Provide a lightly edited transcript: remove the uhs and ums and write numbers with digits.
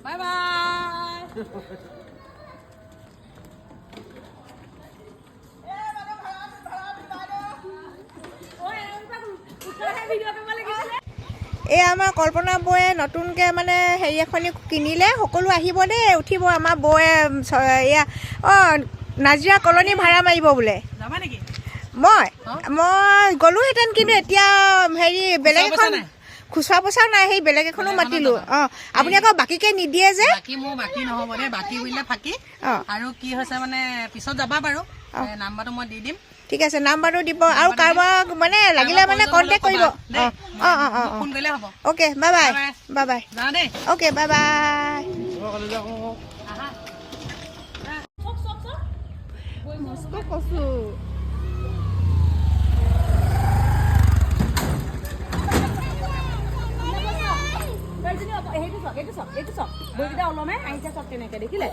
Bye bye. এই আমাৰ কল্পনা বৌয়ে নতুনকৈ মানে হেৰি এখন কিনিলে। সকলো আহিব দেই, উঠিব। আমাৰ বৌয়ে এয়া নাজিৰা কলনী ভাড়া মাৰিব বোলে। যাবা নেকি? মই গ'লোহেঁতেন, কিন্তু এতিয়া হেৰি বেলেগ এখন খুচুৰা পইচাও নাই, সেই বেলেগ এখনো মাতিলোঁ। আপুনি আকৌ বাকীকে নিদিয়ে যে। বাকী মোৰ বাকী নহ'ব দেই, বাকী বুলিলে ফাঁকি। আৰু কি হৈছে মানে পিছত যাবা বাৰু, নাম্বাৰটো মই দি দিম। ঠিক আছে, নাম্বাৰটো দিব। আৰু কাৰোবাক মানে লাগিলে মানে কণ্টেক্ট কৰিব। ফোন কৰিলে হ'ব। Okay, bye bye. Bye bye. যা দেই। Okay, bye bye. মস্ত কচু। এইটো চক, এইটো চক, এইটো চক। বৈকেইটা ওলমে আহিছে চক কেনেকে দেখিলে।